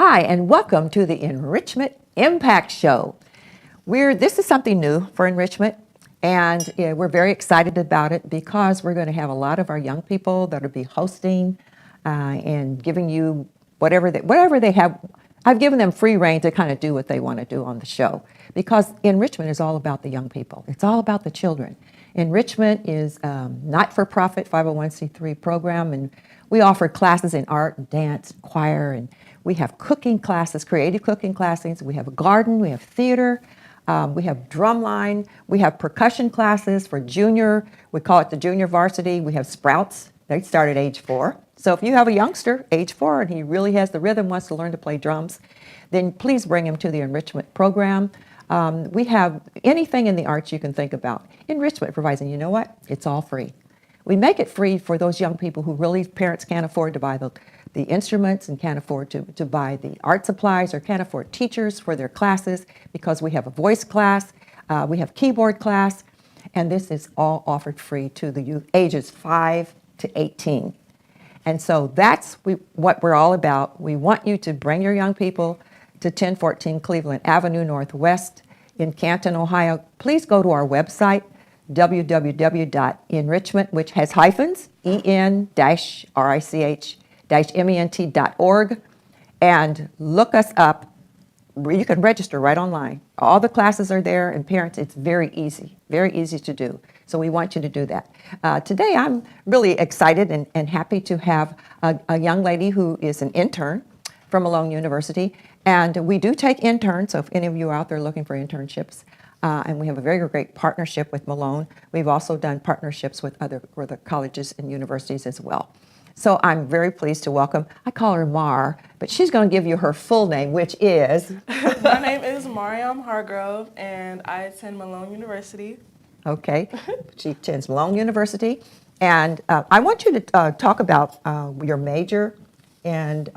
Hi, and welcome to the Enrichment Impact Show. This is something new for enrichment, and we're very excited about it because we're going to have a lot of our young people that will be hosting and giving you whatever they have. I've given them free rein to kind of do what they want to do on the show because enrichment is all about the young people. It's all about the children. Enrichment is not-for-profit 501c3 program, and we offer classes in art, dance, choir, and we have cooking classes, creative cooking classes. We have a garden, we have theater, we have drumline, we have percussion classes for junior. We call it the junior varsity. We have sprouts. They start at age 4. So if you have a youngster, age 4, and he really has the rhythm, wants to learn to play drums, then please bring him to the enrichment program. We have anything in the arts you can think about. Enrichment provides, and you know what? It's all free. We make it free for those young people who really, parents can't afford to buy the instruments and can't afford to buy the art supplies or can't afford teachers for their classes because we have a voice class, we have keyboard class, and this is all offered free to the youth ages 5 to 18. And so that's what we're all about. We want you to bring your young people to 1014 Cleveland Avenue Northwest in Canton, Ohio. Please go to our website, www.enrichment, which has hyphens, en-rich-ment.org, and look us up. You can register right online. All the classes are there, and parents, it's very easy to do. So we want you to do that. Today, I'm really excited and happy to have a young lady who is an intern from Malone University. And we do take interns, so if any of you are out there looking for internships, and we have a very great partnership with Malone. We've also done partnerships with other colleges and universities as well. So I'm very pleased to welcome, I call her Mar, but she's going to give you her full name, which is? My name is Mariam Hargrove, and I attend Malone University. Okay, she attends Malone University. And I want you to talk about your major and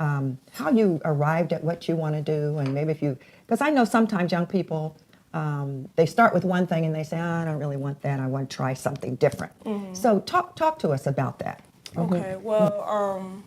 how you arrived at what you want to do, and maybe if you, because I know sometimes young people, they start with one thing and they say, oh, I don't really want that, I want to try something different. Mm-hmm. So talk to us about that. Okay, well,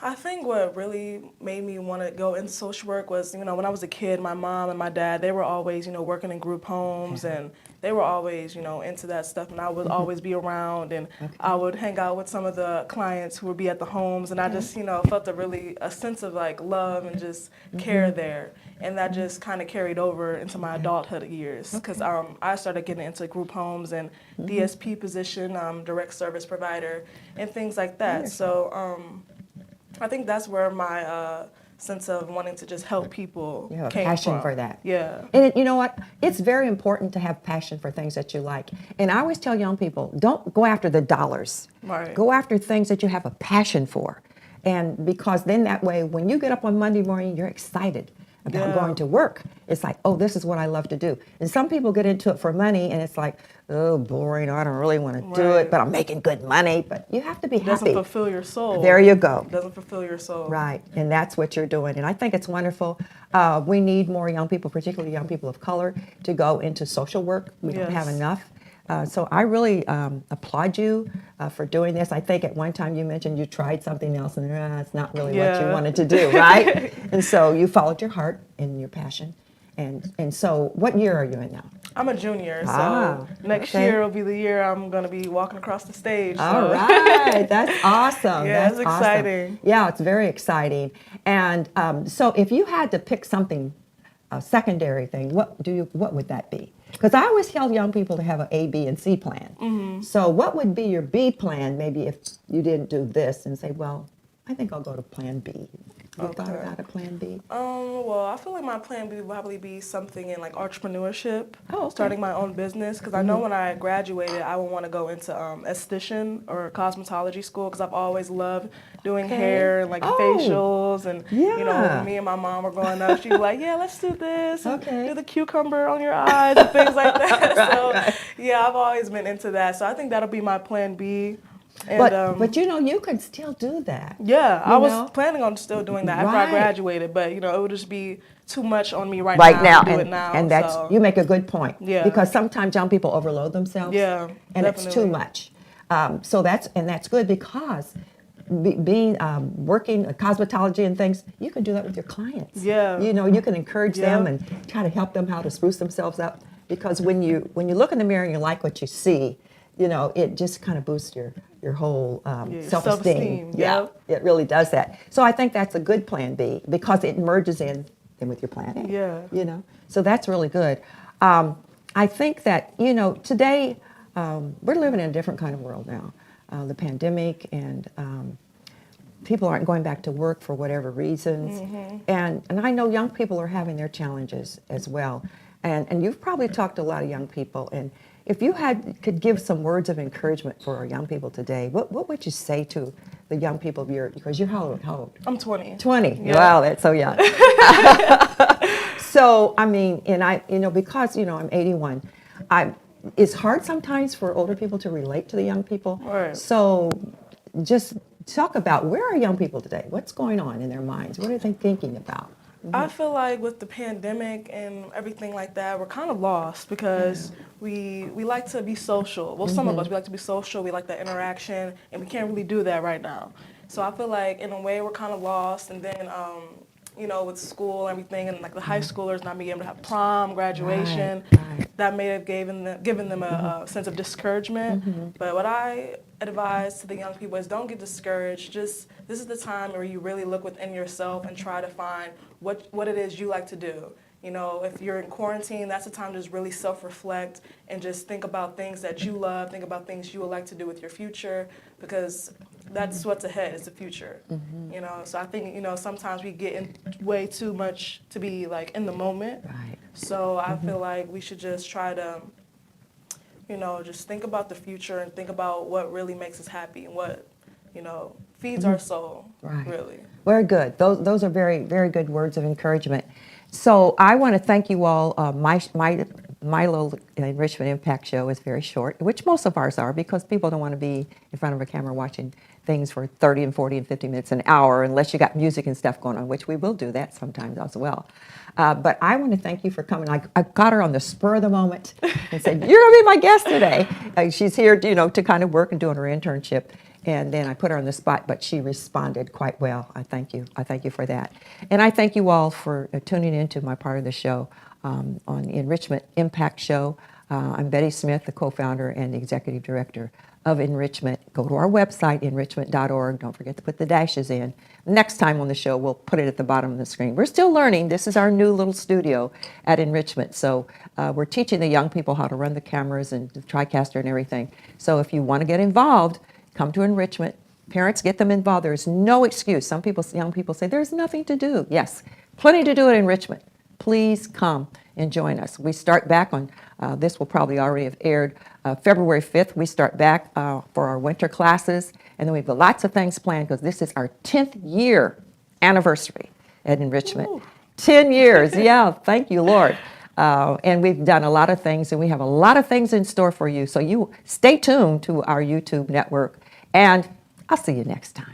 I think what really made me want to go into social work was, when I was a kid, my mom and my dad, they were always, working in group homes, and they were always, into that stuff, and I would always be around, and I would hang out with some of the clients who would be at the homes, and I just, felt a sense of like love and just care there, and that just kind of carried over into my adulthood years, because I started getting into group homes and DSP position, direct service provider, and things like that. So I think that's where my sense of wanting to just help people came from. Passion for that. Yeah. And you know what? It's very important to have passion for things that you like. And I always tell young people, don't go after the dollars. Right. Go after things that you have a passion for. And because then that way, when you get up on Monday morning, you're excited about going to work. It's like, oh, this is what I love to do. And some people get into it for money, and it's like, oh, boring, I don't really want to do it, but I'm making good money. But you have to be happy. It doesn't fulfill your soul. There you go. It doesn't fulfill your soul. Right, and that's what you're doing. And I think it's wonderful. We need more young people, particularly young people of color, to go into social work. We don't have enough. So I really applaud you for doing this. I think at one time you mentioned you tried something else and it's not really what you wanted to do, right? And so you followed your heart and your passion. And so what year are you in now? I'm a junior, so next year will be the year I'm going to be walking across the stage. So. All right, that's awesome. Yeah, that's it's exciting. Awesome. Yeah, it's very exciting. And so if you had to pick something, a secondary thing, what would that be? Because I always tell young people to have an A, B, and C plan. Mm-hmm. So what would be your B plan, maybe if you didn't do this, and say, well, I think I'll go to plan B. You thought about a plan B? Well, I feel like my plan B would probably be something in like entrepreneurship, starting my own business. Because I know when I graduated, I would want to go into esthetician or cosmetology school because I've always loved doing hair and like facials. And, me and my mom were growing up, she'd be like, yeah, let's do this. And do the cucumber on your eyes and things like that. So, I've always been into that. So I think that'll be my plan B. And, but you could still do that. Yeah, I was planning on still doing that after I graduated, but it would just be too much on me right now to do it now. And that's you make a good point. Yeah. Because sometimes young people overload themselves. Yeah. And definitely. It's too much. So that's good because being working cosmetology and things, you can do that with your clients. Yeah. You know, you can encourage them Yeah. and try to help them how to spruce themselves up. Because when you look in the mirror and you like what you see, you know, it just kind of boosts your whole Yeah, self-esteem. self-esteem, Yeah, yep. it really does that. So I think that's a good plan B because it merges in with your plan A. Yeah. You know, so that's really good. I think that, you know, today we're living in a different kind of world now. The pandemic and people aren't going back to work for whatever reasons. And I know young people are having their challenges as well. And you've probably talked to a lot of young people. And if you could give some words of encouragement for our young people today, what would you say to the young people of your, because you're how old? I'm 20. 20. Yeah. Wow, that's so young. So, I mean, and I, you know, because, you know, I'm 81, it's hard sometimes for older people to relate to the young people. Right. So just talk about where are young people today? What's going on in their minds? What are they thinking about? I feel like with the pandemic and everything like that, we're kind of lost because we like to be social. Well, some of us, we like to be social, we like that interaction, and we can't really do that right now. So I feel like in a way we're kind of lost, and then you know, with school and everything, and like the high schoolers not being able to have prom, graduation, Right. that may have given them a sense of discouragement. But what I advise to the young people is don't get discouraged. Just this is the time where you really look within yourself and try to find what it is you like to do. You know, if you're in quarantine, that's the time to just really self-reflect and just think about things that you love, think about things you would like to do with your future, because that's what's ahead, is the future. You know, so I think, you know, sometimes we get in way too much to be like in the moment. Right. So I feel like we should just try to, you know, just think about the future and think about what really makes us happy and what, you know, feeds our soul, Right. really. Very good. Those are very, very good words of encouragement. So I want to thank you all. My little Enrichment Impact show is very short, which most of ours are, because people don't want to be in front of a camera watching things for 30 and 40 and 50 minutes, an hour, unless you got music and stuff going on, which we will do that sometimes as well. But I want to thank you for coming. I got her on the spur of the moment and said, "You're going to be my guest today." She's here, you know, to kind of work and doing her internship. And then I put her on the spot, but she responded quite well. I thank you. I thank you for that. And I thank you all for tuning in to my part of the show on the Enrichment Impact Show. I'm Betty Smith, the co-founder and the executive director of Enrichment. Go to our website, enrichment.org. Don't forget to put the dashes in. Next time on the show, we'll put it at the bottom of the screen. We're still learning. This is our new little studio at Enrichment. So we're teaching the young people how to run the cameras and the TriCaster and everything. So if you want to get involved, come to Enrichment. Parents, get them involved. There's no excuse. Some people, young people say, there's nothing to do. Yes, plenty to do at Enrichment. Please come and join us. We start back on, this will probably already have aired, February 5th. We start back for our winter classes. And then we've got lots of things planned because this is our 10th year anniversary at Enrichment. Ooh. 10 years, yeah, thank you, Lord. And we've done a lot of things, and we have a lot of things in store for you. So you stay tuned to our YouTube network, and I'll see you next time.